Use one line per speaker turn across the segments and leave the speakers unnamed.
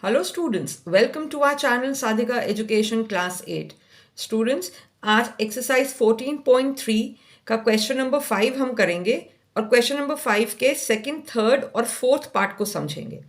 Hello students, welcome to our channel Sadhika education class 8। Students, आज exercise 14.3 का question number 5 हम करेंगे और क्वेश्चन नंबर 5 के सेकंड, थर्ड और फोर्थ पार्ट को समझेंगे।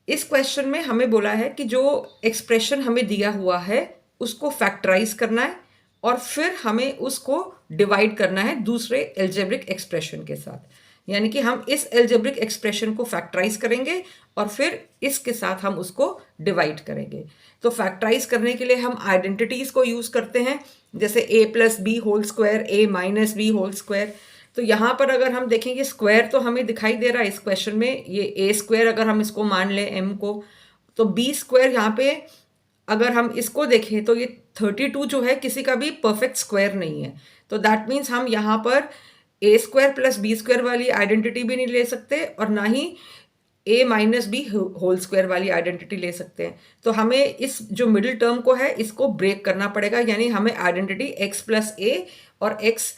इस क्वेश्चन में हमें बोला है कि जो एक्सप्रेशन हमें दिया हुआ है उसको फैक्टराइज करना है और फिर हमें उसको डिवाइड करना है दूसरे एल्जेब्रिक एक्सप्रेशन के साथ। यानी कि हम इस एल्जेब्रिक एक्सप्रेशन को फैक्टराइज करेंगे और फिर इसके साथ हम उसको डिवाइड करेंगे। तो फैक्टराइज करने के लिए हम आइडेंटिटीज को यूज करते हैं, जैसे a plus B whole square, a minus B whole square. तो यहाँ पर अगर हम देखेंगे स्क्वायर तो हमें दिखाई दे रहा है इस क्वेश्चन में, ये ए स्क्वायर अगर हम इसको मान लें एम को, तो बी स्क्वायर यहाँ पे अगर हम इसको देखें तो ये 32 जो है किसी का भी परफेक्ट स्क्वायर नहीं है। तो दैट मीन्स हम यहाँ पर ए स्क्वायर प्लस बी स्क्वायर वाली आइडेंटिटी भी नहीं ले सकते और ना ही ए माइनस बी होल स्क्वायर वाली आइडेंटिटी ले सकते हैं। तो हमें इस जो मिडिल टर्म को है इसको ब्रेक करना पड़ेगा, यानी हमें आइडेंटिटी एक्स प्लस ए और एक्स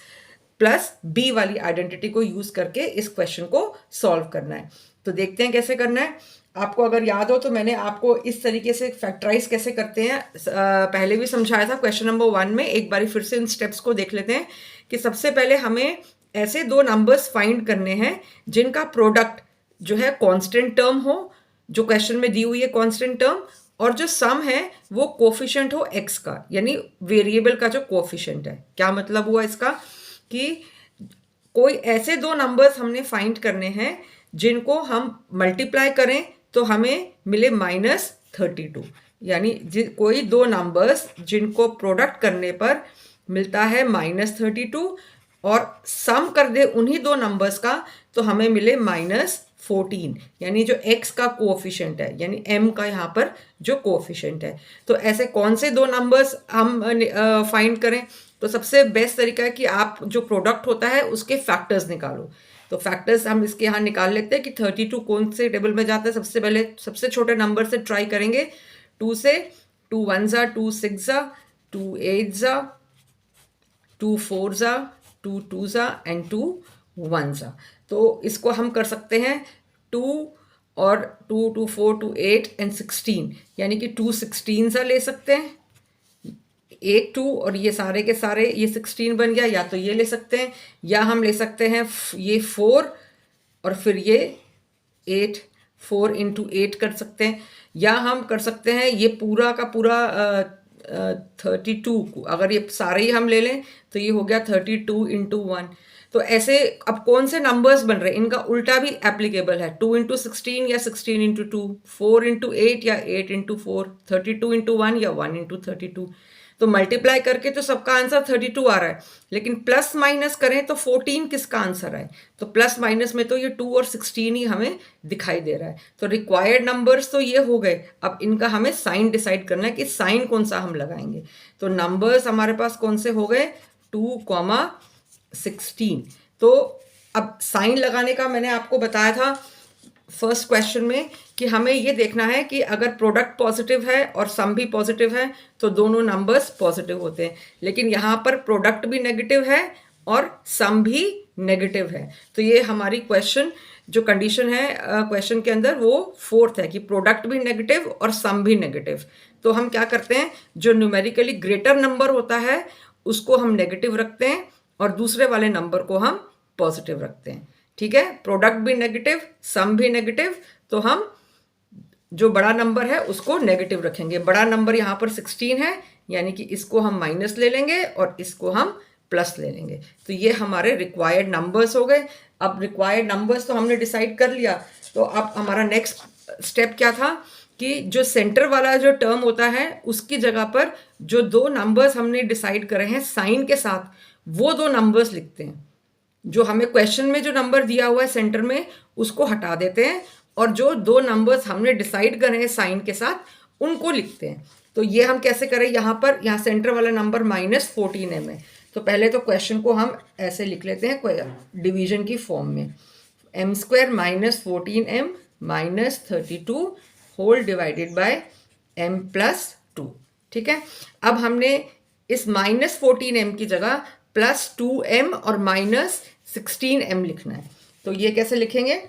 प्लस बी वाली आइडेंटिटी को यूज करके इस क्वेश्चन को सॉल्व करना है। तो देखते हैं कैसे करना है। आपको अगर याद हो तो मैंने आपको इस तरीके से फैक्टराइज कैसे करते हैं पहले भी समझाया था क्वेश्चन नंबर 1 में। एक बार फिर से इन स्टेप्स को देख लेते हैं कि सबसे पहले हमें ऐसे दो नंबर्स फाइंड करने हैं जिनका प्रोडक्ट जो है कांस्टेंट टर्म हो, जो क्वेश्चन में दी हुई है कांस्टेंट टर्म, और जो सम है वो कोफिशिएंट हो एक्स का, यानी वेरिएबल का जो कोफिशिएंट है। क्या मतलब हुआ इसका कि कोई ऐसे दो नंबर्स हमने फाइंड करने हैं जिनको हम मल्टीप्लाई करें तो हमें मिले -32। यानी कोई दो नंबर्स जिनको प्रोडक्ट करने पर मिलता है -32 और सम कर दे उन्हीं दो नंबर्स का तो हमें मिले -14, यानी जो x का कोएफिशिएंट है, यानी m का यहाँ पर जो कोएफिशिएंट है। तो ऐसे कौन से दो नंबर्स हम फाइंड करें? तो सबसे बेस्ट तरीका है कि आप जो प्रोडक्ट होता है उसके फैक्टर्स निकालो। तो फैक्टर्स हम इसके यहाँ निकाल लेते हैं कि 32 कौन से टेबल में जाता है। सबसे पहले सबसे छोटे नंबर से ट्राई करेंगे, 2 से। 2 1 जा, 2 6 जा, 2 8 जा, 2 4 जा, 2 2 जा एंड 2 1 जा। तो इसको हम कर सकते हैं 2 और 2 2 4 2 8 एंड 16, यानी कि 2 16 जा ले सकते हैं, 8 2 और ये सारे के सारे ये 16 बन गया। या तो ये ले सकते हैं या हम ले सकते हैं ये 4 और फिर ये 8, 4 इंटू 8 कर सकते हैं। या हम कर सकते हैं ये पूरा का पूरा 32 को, अगर ये सारे ही हम ले लें तो ये हो गया 32 इंटू 1। तो ऐसे अब कौन से नंबर्स बन रहे हैं, इनका उल्टा भी एप्लीकेबल है। 2 इंटू 16 या 16 इंटू 2, 4 इंटू 8 या 8 इंटू 4, 32 इंटू 1 या 1 इंटू 32। तो मल्टीप्लाई करके तो सबका आंसर 32 आ रहा है, लेकिन प्लस माइनस करें तो 14 किसका आंसर है? तो प्लस माइनस में तो ये 2 और 16 ही हमें दिखाई दे रहा है। तो रिक्वायर्ड नंबर्स तो ये हो गए। अब इनका हमें साइन डिसाइड करना है कि साइन कौन सा हम लगाएंगे। तो नंबर्स हमारे पास कौन से हो गए? 2, 16। तो अब साइन लगाने का मैंने आपको बताया था फर्स्ट क्वेश्चन में कि हमें ये देखना है कि अगर प्रोडक्ट पॉजिटिव है और सम भी पॉजिटिव है तो दोनों नंबर्स पॉजिटिव होते हैं। लेकिन यहाँ पर प्रोडक्ट भी नेगेटिव है और सम भी नेगेटिव है। तो ये हमारी क्वेश्चन जो कंडीशन है क्वेश्चन के अंदर वो फोर्थ है कि प्रोडक्ट भी नेगेटिव और सम भी नेगेटिव। तो हम क्या करते हैं, जो न्यूमेरिकली ग्रेटर नंबर होता है उसको हम नेगेटिव रखते हैं और दूसरे वाले नंबर को हम पॉजिटिव रखते हैं। ठीक है, प्रोडक्ट भी नेगेटिव, सम भी नेगेटिव, तो हम जो बड़ा नंबर है उसको नेगेटिव रखेंगे। बड़ा नंबर यहाँ पर 16 है, यानी कि इसको हम माइनस ले लेंगे और इसको हम प्लस ले लेंगे। तो ये हमारे रिक्वायर्ड नंबर्स हो गए। अब रिक्वायर्ड नंबर्स तो हमने डिसाइड कर लिया, तो अब हमारा नेक्स्ट स्टेप क्या था कि जो सेंटर वाला जो टर्म होता है उसकी जगह पर जो दो नंबर्स हमने डिसाइड करे हैं साइन के साथ, वो दो नंबर्स लिखते हैं। जो हमें क्वेश्चन में जो नंबर दिया हुआ है सेंटर में उसको हटा देते हैं और जो दो नंबर्स हमने डिसाइड करे हैं साइन के साथ उनको लिखते हैं। तो ये हम कैसे करें, यहाँ पर यहाँ सेंटर वाला नंबर -14m है। तो पहले तो क्वेश्चन को हम ऐसे लिख लेते हैं डिवीजन की फॉर्म में, m² -14m -32 whole divided bye m+2। ठीक है, अब हमने इस -14m की जगह +2m और -16m लिखना है। तो ये कैसे लिखेंगे,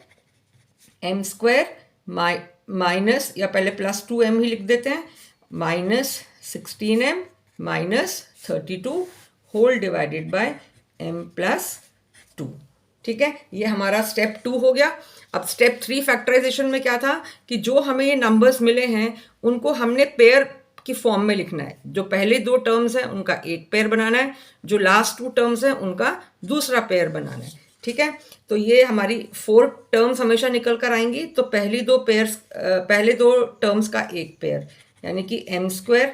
m² माइनस, या पहले +2m ही लिख देते हैं, -16m -32 whole divided bye m+2। ठीक है, ये हमारा स्टेप 2 हो गया। अब स्टेप 3 फैक्टराइजेशन में क्या था कि जो हमें ये नंबर्स मिले हैं उनको हमने पेयर की फॉर्म में लिखना है। जो पहले 2 टर्म्स हैं उनका एक पेयर बनाना है, जो लास्ट 2 टर्म्स हैं उनका दूसरा पेयर बनाना है। ठीक है, तो ये हमारी 4 टर्म्स हमेशा निकल कर आएंगी। तो पहले 2 टर्म्स का एक पेयर, यानी कि m²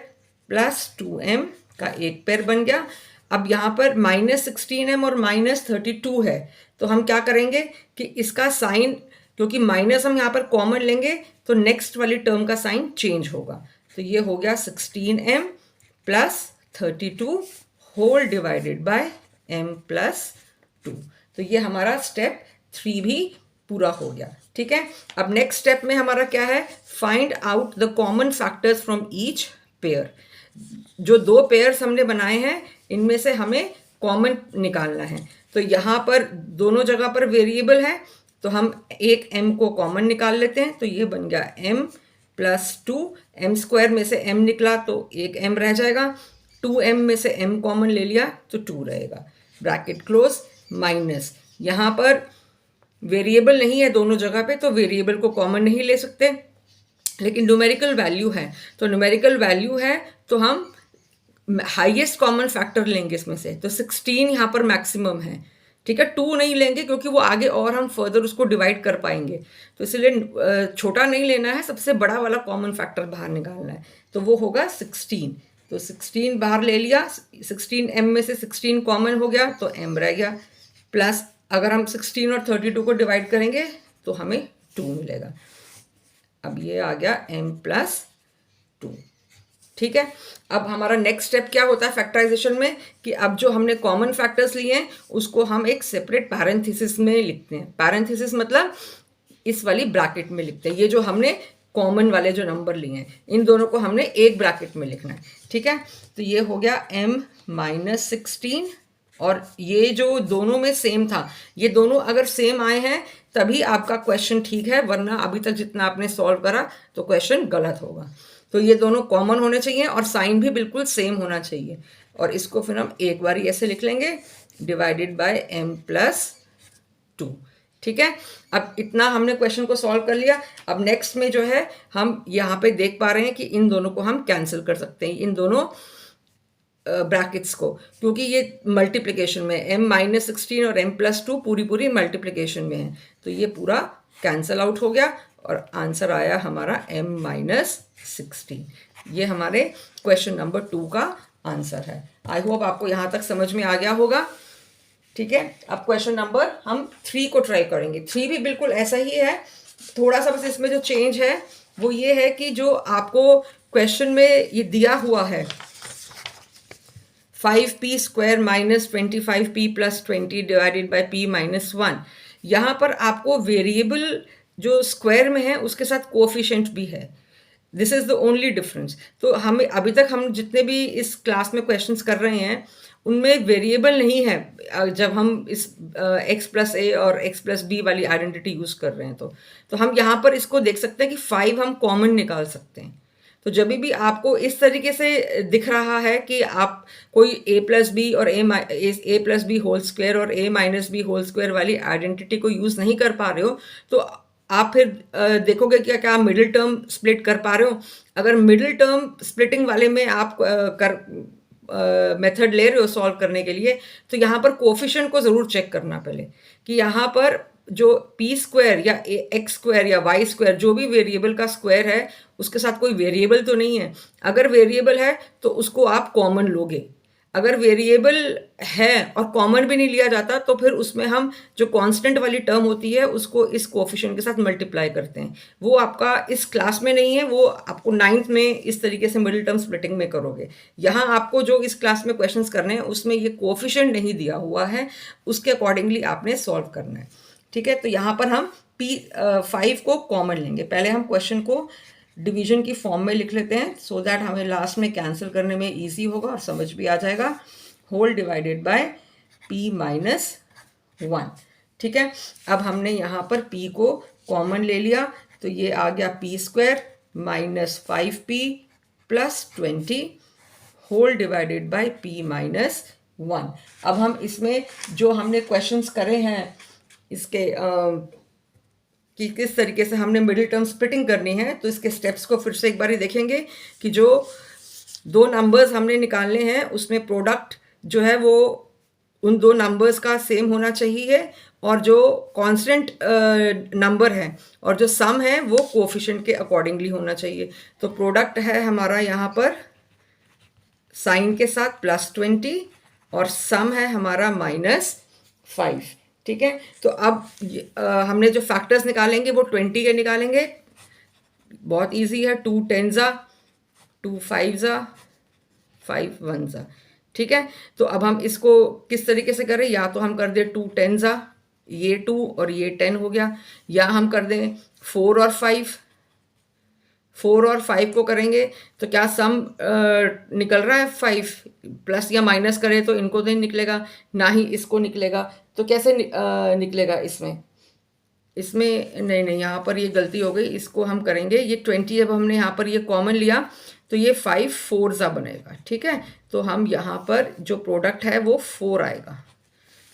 + 2m का एक पेयर बन गया। अब यहाँ पर -16m और -32 है, तो हम क्या करेंगे कि इसका साइन, क्योंकि माइनस हम यहाँ पर कॉमन लेंगे तो नेक्स्ट वाली टर्म का साइन चेंज होगा। तो ये हो गया 16m + 32 whole divided bye m+2। तो ये हमारा स्टेप 3 भी पूरा हो गया। ठीक है, अब नेक्स्ट स्टेप में हमारा क्या है, find out the common factors from each pair. जो 2 पेयर्स हमने बनाए हैं इनमें से हमें कॉमन निकालना है। तो यहाँ पर दोनों जगह पर वेरिएबल है, तो हम एक m को कॉमन निकाल लेते हैं। तो ये बन गया m+2, m² में से m निकला तो एक m रह जाएगा, 2m में से m कॉमन ले लिया तो 2 रहेगा, ब्रैकेट क्लोज, माइनस। यहाँ पर वेरिएबल नहीं है दोनों जगह पे, तो वेरिएबल को कॉमन नहीं ले सकते, लेकिन न्यूमेरिकल वैल्यू है। तो न्यूमेरिकल वैल्यू है तो हम हाईएस्ट कॉमन फैक्टर लेंगे इसमें से। तो 16 यहाँ पर मैक्सिमम है। ठीक है, 2 नहीं लेंगे क्योंकि वो आगे और हम फर्दर उसको डिवाइड कर पाएंगे, तो इसलिए छोटा नहीं लेना है, सबसे बड़ा वाला कॉमन फैक्टर बाहर निकालना है। तो वो होगा 16। तो 16 बाहर ले लिया, 16m में से 16 कॉमन हो गया तो m रह गया, प्लस अगर हम 16 और 32 को डिवाइड करेंगे तो हमें 2 मिलेगा। अब ये आ गया m+2। ठीक है, अब हमारा नेक्स्ट स्टेप क्या होता है फैक्टराइजेशन में कि अब जो हमने कॉमन फैक्टर्स लिए हैं उसको हम एक सेपरेट पैरेंथेसिस में लिखते हैं। पैरेंथेसिस मतलब इस वाली ब्रैकेट में लिखते हैं। ये जो हमने कॉमन वाले जो नंबर लिए हैं इन दोनों को हमने एक ब्रैकेट में लिखना है। ठीक है, तो ये हो गया m-16, और ये जो दोनों में सेम था, ये दोनों अगर सेम आए हैं तभी आपका क्वेश्चन ठीक है, वरना अभी तक जितना आपने सॉल्व करा तो क्वेश्चन गलत होगा। तो ये दोनों कॉमन होने चाहिए और साइन भी बिल्कुल सेम होना चाहिए, और इसको फिर हम एक बार ऐसे लिख लेंगे, डिवाइडेड बाय m+2। ठीक है, अब इतना हमने क्वेश्चन को सॉल्व कर लिया। अब नेक्स्ट में जो है हम यहाँ पे देख पा रहे हैं कि इन दोनों को हम कैंसिल कर सकते हैं, इन दोनों ब्रैकेट्स को, क्योंकि ये मल्टीप्लिकेशन में m-16 और m+2 पूरी मल्टीप्लिकेशन में है। तो ये पूरा कैंसिल आउट हो गया और आंसर आया हमारा m-16। ये हमारे क्वेश्चन नंबर 2 का आंसर है। आई होप आपको यहाँ तक समझ में आ गया होगा। ठीक है, अब क्वेश्चन नंबर हम 3 को ट्राई करेंगे। 3 भी बिल्कुल ऐसा ही है, थोड़ा सा बस इसमें जो चेंज है वो ये है कि जो आपको क्वेश्चन में ये दिया हुआ है 5p² - 25p + 20 divided by p - 1, यहाँ पर आपको वेरिएबल जो स्क्वायर में है उसके साथ कोएफिशिएंट भी है। This is the only difference. तो हमें अभी तक हम जितने भी इस क्लास में क्वेश्चंस कर रहे हैं उनमें वेरिएबल नहीं है। जब हम इस x+a और x+b वाली आइडेंटिटी यूज़ कर रहे हैं तो हम यहाँ पर इसको देख सकते हैं कि 5 हम कॉमन निकाल सकते हैं। तो जब भी आपको इस तरीके से दिख रहा है कि आप कोई a+b और a+b होल स्क्वायर और a-b होल स्क्वायर वाली आइडेंटिटी को यूज़ नहीं कर पा रहे हो, तो आप फिर देखोगे कि क्या आप मिडिल टर्म स्प्लिट कर पा रहे हो। अगर मिडिल टर्म स्प्लिटिंग वाले में आप मेथड ले रहे हो सॉल्व करने के लिए, तो यहाँ पर कोएफिशिएंट को ज़रूर चेक करना पहले कि यहाँ पर जो p² या x² या y² जो भी वेरिएबल का स्क्वायर है उसके साथ कोई वेरिएबल तो नहीं है। अगर वेरिएबल है तो उसको आप कॉमन लोगे। अगर वेरिएबल है और कॉमन भी नहीं लिया जाता तो फिर उसमें हम जो कांस्टेंट वाली टर्म होती है उसको इस कोएफिशिएंट के साथ मल्टीप्लाई करते हैं। वो आपका इस क्लास में नहीं है, वो आपको 9th में इस तरीके से मिडिल टर्म स्प्लिटिंग में करोगे। यहाँ आपको जो इस क्लास में क्वेश्चंस करने हैं उसमें ये कोएफिशिएंट नहीं दिया हुआ है, उसके अकॉर्डिंगली आपने सॉल्व करना है। ठीक है, तो यहाँ पर हम p5 को कॉमन लेंगे। पहले हम क्वेश्चन को डिवीजन की फॉर्म में लिख लेते हैं सो दैट हमें लास्ट में कैंसिल करने में इजी होगा और समझ भी आ जाएगा। Whole divided by p - 1। ठीक है, अब हमने यहाँ पर p को कॉमन ले लिया तो ये आ गया p square minus 5p plus 20 whole divided by p minus 1। अब हम इसमें जो हमने क्वेश्चंस करे हैं इसके कि किस तरीके से हमने मिडिल टर्म स्प्लिटिंग करनी है, तो इसके स्टेप्स को फिर से एक बार ही देखेंगे कि जो दो नंबर्स हमने निकालने हैं उसमें प्रोडक्ट जो है वो उन दो नंबर्स का सेम होना चाहिए और जो कांस्टेंट नंबर है और जो सम है वो कोफिशिएंट के अकॉर्डिंगली होना चाहिए। तो प्रोडक्ट है हमारा यहाँ पर साइन के साथ +20 और सम है हमारा -5। ठीक है, तो अब हमने जो फैक्टर्स निकालेंगे वो 20 के निकालेंगे। बहुत इजी है, 2 10 2 5 5 1। ठीक है, तो अब हम इसको किस तरीके से करें, या तो हम कर दें 2 10 ये 2 और ये 10 हो गया, या हम कर दें 4 और 5। 4 और 5 को करेंगे तो क्या सम निकल रहा है 5, प्लस या माइनस करें तो इनको नहीं निकलेगा, ना ही इसको निकलेगा। तो कैसे निकलेगा इसमें नहीं, यहाँ पर ये गलती हो गई, इसको हम करेंगे ये 20 जब हमने यहाँ पर ये कॉमन लिया तो ये 5 4 बनेगा। ठीक है, तो हम यहाँ पर जो प्रोडक्ट है वो 4 आएगा,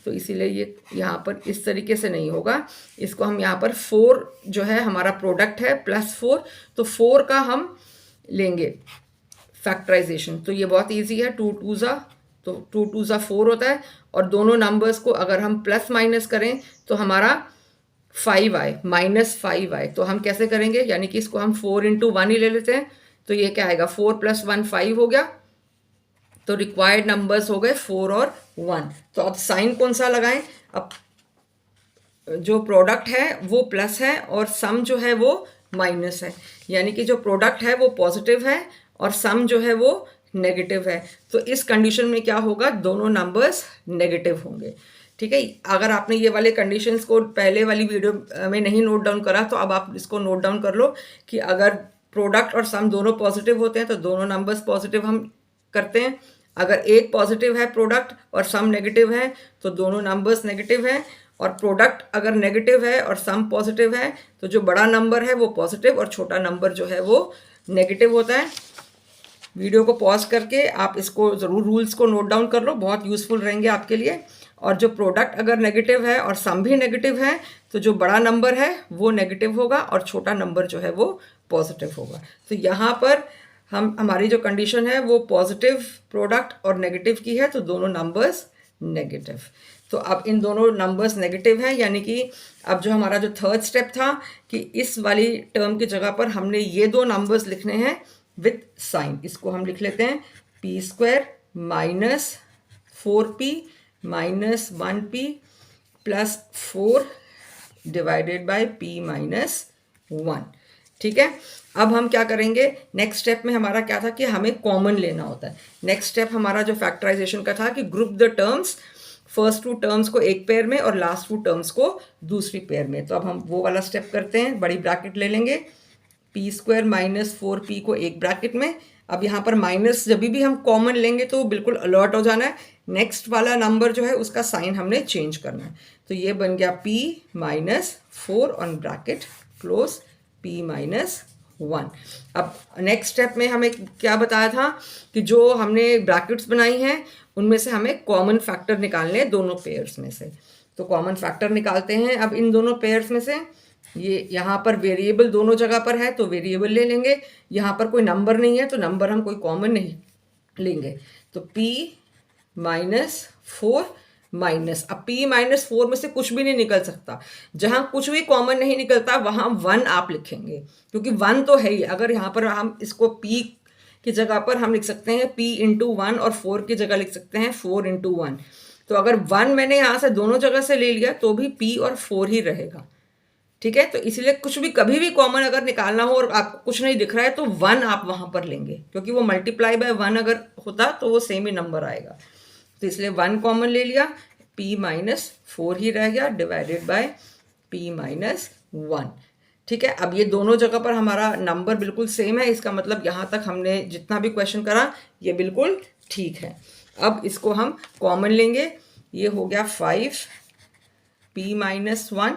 तो इसीलिए ये यहाँ पर इस तरीके से नहीं होगा। इसको हम यहाँ पर 4 जो है हमारा प्रोडक्ट है +4, तो 4 का हम लेंगे फैक्टराइजेशन। तो ये बहुत इजी है, 2 2 तो 2 2 4 होता है, और दोनों नंबर्स को अगर हम प्लस माइनस करें तो हमारा 5 आए, -5 आए। तो हम कैसे करेंगे, यानी कि इसको हम 4 × 1 ही ले लेते हैं, तो ये क्या आएगा 4 + 1 5 हो गया। तो रिक्वायर्ड नंबर्स हो गए 4 और 1। तो अब साइन कौन सा लगाएं, अब जो प्रोडक्ट है वो प्लस है और सम जो है वो माइनस है, यानी कि जो प्रोडक्ट है वो पॉजिटिव है और सम जो है वो नेगेटिव है। तो इस कंडीशन में क्या होगा, दोनों नंबर्स नेगेटिव होंगे। ठीक है, अगर आपने ये वाले कंडीशंस को पहले वाली वीडियो में नहीं नोट डाउन करा तो अब आप इसको नोट डाउन कर लो कि अगर प्रोडक्ट और सम दोनों पॉजिटिव होते हैं तो दोनों नंबर्स पॉजिटिव हम करते हैं। अगर एक पॉजिटिव है प्रोडक्ट और सम नेगेटिव है तो दोनों नंबर्स नेगेटिव हैं, और प्रोडक्ट अगर नेगेटिव है और सम पॉजिटिव है तो जो बड़ा नंबर है वो पॉजिटिव और छोटा नंबर जो है वो नेगेटिव होता है। वीडियो को पॉज करके आप इसको ज़रूर रूल्स को नोट डाउन कर लो, बहुत यूज़फुल रहेंगे आपके लिए। और जो प्रोडक्ट अगर नेगेटिव है और सम भी नेगेटिव है तो जो बड़ा नंबर है वो नेगेटिव होगा और छोटा नंबर जो है वो पॉजिटिव होगा। तो यहाँ पर हमारी जो कंडीशन है वो पॉजिटिव प्रोडक्ट और नेगेटिव की है, तो दोनों नंबर्स नेगेटिव। तो अब इन दोनों नंबर्स नेगेटिव हैं, यानी कि अब जो हमारा जो थर्ड स्टेप था कि इस वाली टर्म की जगह पर हमने ये दो नंबर्स लिखने हैं विथ साइन। इसको हम लिख लेते हैं p² -4p -1p +4 divided by p -1। ठीक है, अब हम क्या करेंगे, नेक्स्ट स्टेप में हमारा क्या था कि हमें कॉमन लेना होता है। नेक्स्ट स्टेप हमारा जो फैक्टराइजेशन का था कि group the terms, first 2 terms को एक पेयर में और लास्ट 2 टर्म्स को दूसरी पेयर में। तो अब हम वो वाला स्टेप करते हैं, बड़ी ब्रैकेट ले लेंगे, p² -4p को एक ब्रैकेट में। अब यहाँ पर माइनस जब भी हम कॉमन लेंगे तो बिल्कुल अलर्ट हो जाना है, नेक्स्ट वाला नंबर जो है उसका साइन हमने चेंज करना है। तो ये बन गया p -4 on bracket close p -1। अब नेक्स्ट स्टेप में हमें क्या बताया था कि जो हमने ब्रैकेट्स बनाई हैं उनमें से हमें कॉमन फैक्टर निकालने हैं दोनों पेयर्स में से। तो कॉमन फैक्टर निकालते हैं अब इन दोनों पेयर्स में से। ये यहाँ पर वेरिएबल दोनों जगह पर है तो वेरिएबल ले लेंगे, यहाँ पर कोई नंबर नहीं है तो नंबर हम कोई कॉमन नहीं लेंगे। तो p -4 माइनस, अब p -4 में से कुछ भी नहीं निकल सकता, जहां कुछ भी कॉमन नहीं निकलता वहां 1 आप लिखेंगे, क्योंकि 1 तो है ही। अगर यहाँ पर हम इसको p की जगह पर हम लिख सकते हैं p × 1 और 4 की जगह लिख सकते हैं 4 × 1। तो अगर 1 मैंने यहाँ से दोनों जगह से ले लिया तो भी p और 4 ही रहेगा। ठीक है, तो इसलिए कुछ भी कभी भी कॉमन अगर निकालना हो और आपको कुछ नहीं दिख रहा है तो 1 आप वहां पर लेंगे, क्योंकि वो मल्टीप्लाई बाय 1 अगर होता तो वो सेम ही नंबर आएगा। तो इसलिए 1 कॉमन ले लिया, p -4 ही रह गया डिवाइडेड बाय p -1। ठीक है, अब ये दोनों जगह पर हमारा नंबर बिल्कुल सेम है, इसका मतलब यहाँ तक हमने जितना भी क्वेश्चन करा ये बिल्कुल ठीक है। अब इसको हम कॉमन लेंगे, ये हो गया 5p -1,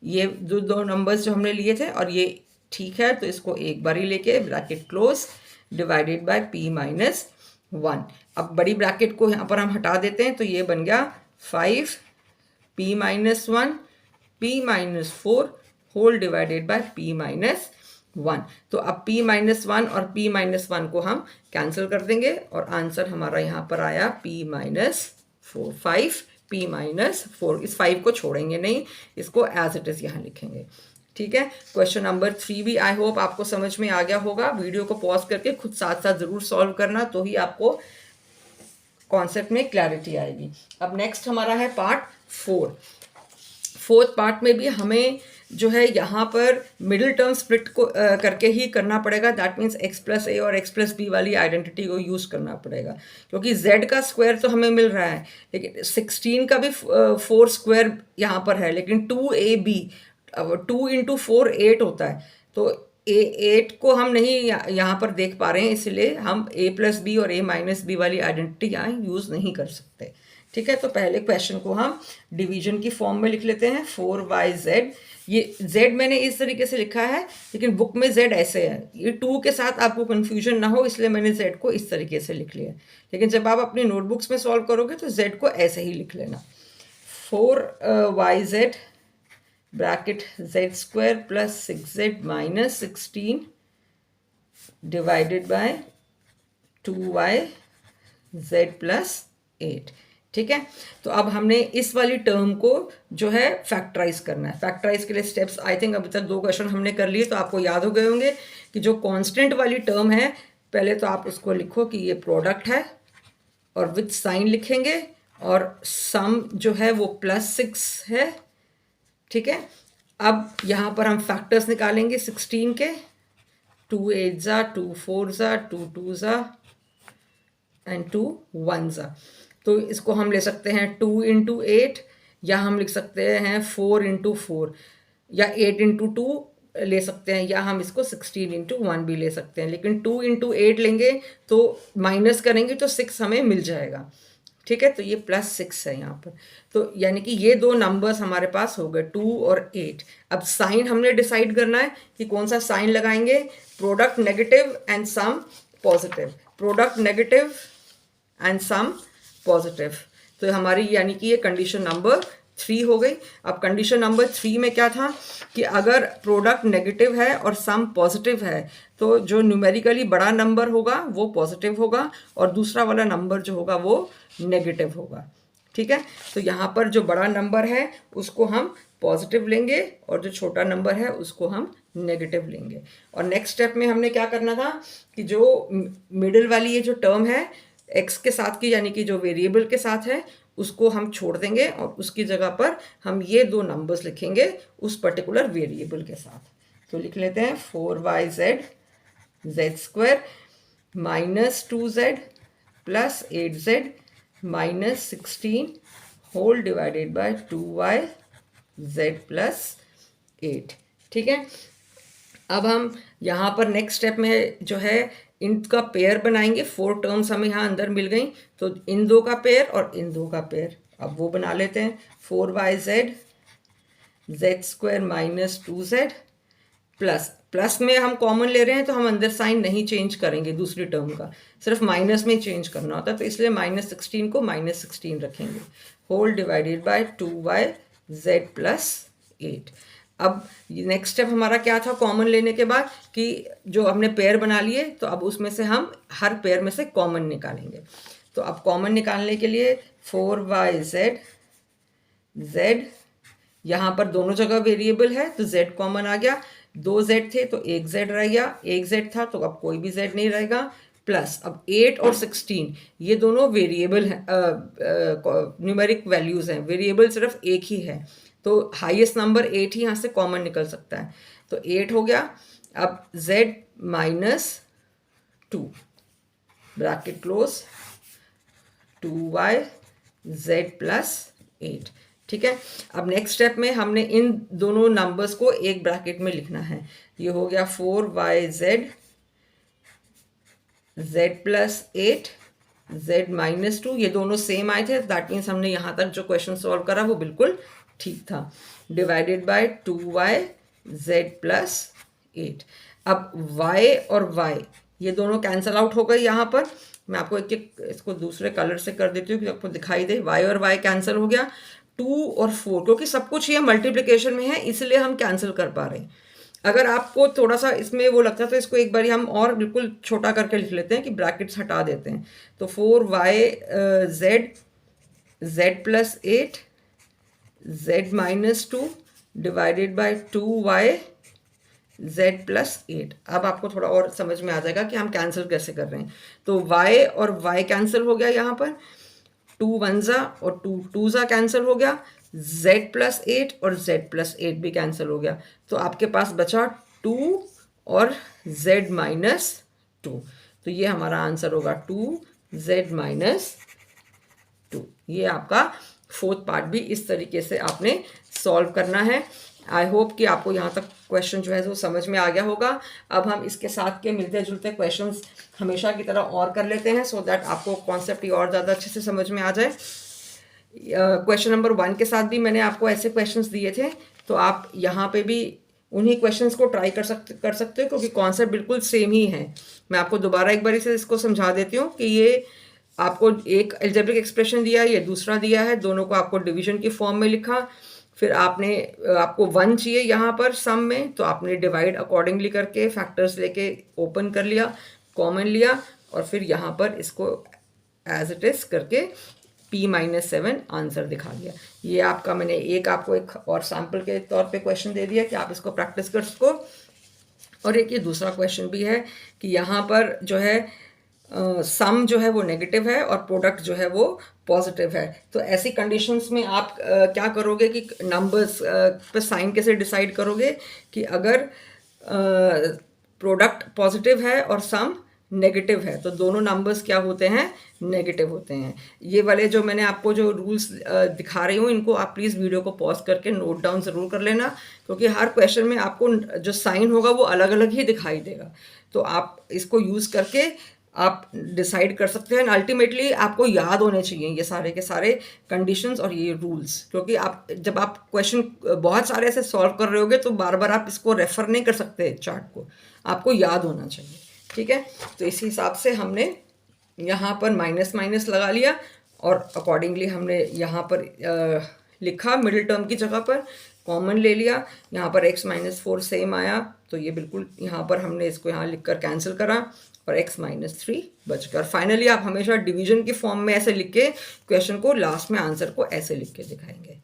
ये जो दो नंबर्स जो हमने लिए थे और ये ठीक है, तो इसको एक बार ही लेके bracket close divided by p minus 1। अब बड़ी ब्रैकेट को यहाँ पर हम हटा देते हैं, तो ये बन गया 5 p minus 1 p minus 4 whole divided by p minus 1। तो अब p माइनस 1 और p माइनस 1 को हम कैंसिल कर देंगे और आंसर हमारा यहाँ पर आया p माइनस 4, 5 p माइनस 4। इस 5 को छोड़ेंगे नहीं, इसको एज इट इज़ यहाँ लिखेंगे। ठीक है, क्वेश्चन नंबर 3 भी आई होप आपको समझ में आ गया होगा। वीडियो को पॉज करके खुद साथ साथ ज़रूर सॉल्व करना, तो ही आपको कॉन्सेप्ट में क्लैरिटी आएगी। अब नेक्स्ट हमारा है पार्ट 4। फोर्थ पार्ट में भी हमें जो है यहाँ पर मिडिल टर्म स्प्लिट को करके ही करना पड़ेगा। दैट मीन्स x प्लस ए और x प्लस बी वाली आइडेंटिटी को यूज़ करना पड़ेगा, क्योंकि z का स्क्वायर तो हमें मिल रहा है, लेकिन 16 का भी 4 स्क्वायर यहाँ पर है, लेकिन 2ab 2 इंटू 4 8 होता है, तो 8 को हम नहीं यहाँ पर देख पा रहे हैं, इसलिए हम a प्लस बी और a माइनस बी वाली आइडेंटिटी यहाँ यूज़ नहीं कर सकते। ठीक है, तो पहले क्वेश्चन को हम डिवीजन की फॉर्म में लिख लेते हैं। 4yz, ये z मैंने इस तरीके से लिखा है, लेकिन बुक में z ऐसे है। ये 2 के साथ आपको कन्फ्यूजन ना हो, इसलिए मैंने z को इस तरीके से लिख लिया, लेकिन जब आप अपनी नोटबुक्स में सॉल्व करोगे तो z को ऐसे ही लिख लेना। 4yz bracket z square plus 6z minus 16 divided by 2yz plus 8। ठीक है, तो अब हमने इस वाली टर्म को जो है फैक्टराइज करना है। फैक्टराइज के लिए स्टेप्स आई थिंक अभी तक 2 क्वेश्चन हमने कर लिए, तो आपको याद हो गए होंगे कि जो कांस्टेंट वाली टर्म है, पहले तो आप उसको लिखो कि ये प्रोडक्ट है और विद साइन लिखेंगे, और सम जो है वो +6 है। ठीक है, अब यहाँ पर हम फैक्टर्स निकालेंगे 16 के, 2 8 ज़ा, 2 4 ज़ा, 2 2 ज़ा एंड 2 1 ज़ा। तो इसको हम ले सकते हैं 2 इंटू 8, या हम लिख सकते हैं 4 इंटू 4, या 8 इंटू 2 ले सकते हैं, या हम इसको 16 इंटू 1 भी ले सकते हैं। लेकिन 2 इंटू 8 लेंगे तो माइनस करेंगे तो 6 हमें मिल जाएगा। ठीक है, तो ये +6 है यहाँ पर। तो यानी कि ये 2 नंबर्स हमारे पास हो गए 2 और 8। अब साइन हमने डिसाइड करना है कि कौन सा साइन लगाएंगे। Product negative and sum positive, product negative and sum positive. तो हमारी यानी कि ये कंडीशन नंबर 3 हो गई। अब कंडीशन नंबर 3 में क्या था कि अगर प्रोडक्ट नेगेटिव है और सम पॉजिटिव है, तो जो न्यूमेरिकली बड़ा नंबर होगा वो पॉजिटिव होगा और दूसरा वाला नंबर जो होगा वो नेगेटिव होगा। ठीक है, तो यहाँ पर जो बड़ा नंबर है उसको हम पॉजिटिव लेंगे और जो छोटा नंबर है उसको हम नेगेटिव लेंगे। और नेक्स्ट स्टेप में हमने क्या करना था कि जो मिडिल वाली ये जो टर्म है x के साथ की, यानी कि जो वेरिएबल के साथ है, उसको हम छोड़ देंगे और उसकी जगह पर हम ये 2 नंबर्स लिखेंगे उस पर्टिकुलर वेरिएबल के साथ। तो लिख लेते हैं 4yz z square minus 2z plus 8z minus 16 whole divided by 2yz plus 8। ठीक है, अब हम यहाँ पर नेक्स्ट स्टेप में जो है इनका पेयर बनाएंगे। 4 टर्म्स हमें यहाँ अंदर मिल गई, तो इन 2 का पेयर और इन 2 का पेयर अब वो बना लेते हैं। 4yz z square minus 2z plus में हम कॉमन ले रहे हैं, तो हम अंदर साइन नहीं चेंज करेंगे दूसरी टर्म का, सिर्फ माइनस में चेंज करना होता है, तो इसलिए -16 को -16 रखेंगे whole divided by 2yz plus 8। अब नेक्स्ट स्टेप हमारा क्या था कॉमन लेने के बाद कि जो हमने पेयर बना लिए, तो अब उसमें से हम हर पेयर में से कॉमन निकालेंगे। तो अब कॉमन निकालने के लिए 4yz z, यहाँ पर दोनों जगह वेरिएबल है तो z कॉमन आ गया। 2 z थे तो 1 z रह गया, 1 z था तो अब कोई भी z नहीं रहेगा, प्लस अब 8 और 16 ये दोनों वेरिएबल हैं, न्यूमेरिक वैल्यूज़ हैं, वेरिएबल सिर्फ एक ही है, तो हाईएस्ट नंबर 8 ही यहाँ से कॉमन निकल सकता है, तो 8 हो गया। अब z minus 2 bracket close 2yz plus 8। ठीक है, अब नेक्स्ट स्टेप में हमने इन दोनों नंबर्स को एक ब्रैकेट में लिखना है। ये हो गया 4yz z plus 8 z minus 2, ये दोनों सेम आए थे, दैट मीन्स हमने यहाँ तक जो क्वेश्चन सॉल्व करा वो बिल्कुल ठीक था। Divided by 2y z plus 8। अब y और y ये दोनों कैंसल आउट हो गए यहाँ पर। मैं आपको एक एक इसको दूसरे कलर से कर देती हूँ कि आपको दिखाई दे। y और y कैंसिल हो गया, 2 और 4, क्योंकि सब कुछ ये मल्टीप्लिकेशन में है इसलिए हम कैंसिल कर पा रहे हैं। अगर आपको थोड़ा सा इसमें वो लगता है तो इसको एक बार हम और बिल्कुल छोटा करके लिख लेते हैं कि ब्रैकेट्स हटा देते हैं। तो 4y z plus 8 z minus 2 divided by 2y z plus 8। अब आपको थोड़ा और समझ में आ जाएगा कि हम कैंसिल कैसे कर रहे हैं। तो y और y कैंसिल हो गया यहाँ पर, 2 1 और 2 2 कैंसिल हो गया, z प्लस 8 और z प्लस 8 भी कैंसिल हो गया। तो आपके पास बचा 2 और z माइनस 2। तो ये हमारा आंसर होगा 2z माइनस 2। ये आपका फोर्थ पार्ट भी इस तरीके से आपने सॉल्व करना है। आई होप कि आपको यहाँ तक क्वेश्चन जो है वो समझ में आ गया होगा। अब हम इसके साथ के मिलते जुलते क्वेश्चंस हमेशा की तरह और कर लेते हैं, सो दैट आपको कॉन्सेप्ट और ज़्यादा अच्छे से समझ में आ जाए। क्वेश्चन नंबर 1 के साथ भी मैंने आपको ऐसे क्वेश्चंस दिए थे, तो आप यहाँ पे भी उन्हीं क्वेश्चंस को ट्राई कर सकते हो, क्योंकि कॉन्सेप्ट बिल्कुल सेम ही है। मैं आपको दोबारा एक बार से इसको समझा देती हूँ कि ये आपको एक अलजेब्रिक एक्सप्रेशन दिया है, ये दूसरा दिया है, दोनों को आपको डिवीजन की फॉर्म में लिखा। फिर आपको 1 चाहिए यहाँ पर सम में, तो आपने डिवाइड अकॉर्डिंगली करके फैक्टर्स लेके ओपन कर लिया, कॉमन लिया, और फिर यहाँ पर इसको एज इट इज करके p-7 आंसर दिखा दिया। ये आपका मैंने आपको एक और सैम्पल के तौर पे क्वेश्चन दे दिया कि आप इसको प्रैक्टिस कर सको। और एक ये दूसरा क्वेश्चन भी है कि यहाँ पर जो है सम जो है वो नेगेटिव है और प्रोडक्ट जो है वो पॉजिटिव है। तो ऐसी कंडीशंस में आप क्या करोगे कि नंबर्स पे साइन कैसे डिसाइड करोगे कि अगर प्रोडक्ट पॉजिटिव है और सम नेगेटिव है तो दोनों नंबर्स क्या होते हैं, नेगेटिव होते हैं। ये वाले जो मैंने आपको जो रूल्स दिखा रही हूँ इनको आप प्लीज़ वीडियो को पॉज करके नोट डाउन ज़रूर कर लेना, क्योंकि हर क्वेश्चन में आपको जो साइन होगा वो अलग अलग ही दिखाई देगा। तो आप इसको यूज़ करके आप डिसाइड कर सकते हैं। अल्टीमेटली आपको याद होने चाहिए ये सारे के सारे कंडीशंस और ये रूल्स, क्योंकि आप जब आप क्वेश्चन बहुत सारे ऐसे सॉल्व कर रहे होगे तो बार बार आप इसको रेफर नहीं कर सकते चार्ट को, आपको याद होना चाहिए। ठीक है, तो इसी हिसाब से हमने यहाँ पर माइनस माइनस लगा लिया और अकॉर्डिंगली हमने यहाँ पर लिखा मिडिल टर्म की जगह पर कॉमन ले लिया। यहाँ पर x-4 सेम आया, तो ये बिल्कुल यहाँ पर हमने इसको यहाँ लिखकर कैंसिल करा और x-3 बच गया। और फाइनली आप हमेशा डिवीजन की फॉर्म में ऐसे लिख के क्वेश्चन को लास्ट में आंसर को ऐसे लिख के दिखाएंगे।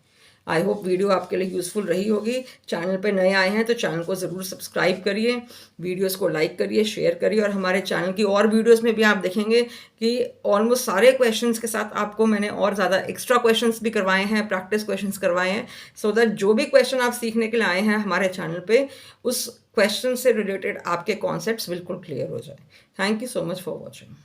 आई होप वीडियो आपके लिए यूज़फुल रही होगी। चैनल पे नए आए हैं तो चैनल को ज़रूर सब्सक्राइब करिए, वीडियोस को लाइक करिए, शेयर करिए, और हमारे चैनल की और वीडियोस में भी आप देखेंगे कि ऑलमोस्ट सारे क्वेश्चंस के साथ आपको मैंने और ज़्यादा एक्स्ट्रा क्वेश्चंस भी करवाए हैं, प्रैक्टिस क्वेश्चंस करवाए हैं, सो दैट जो भी क्वेश्चन आप सीखने के लिए आए हैं हमारे चैनल पर उस क्वेश्चन से रिलेटेड आपके कॉन्सेप्ट्स बिल्कुल क्लियर हो जाए। Thank you so much for watching.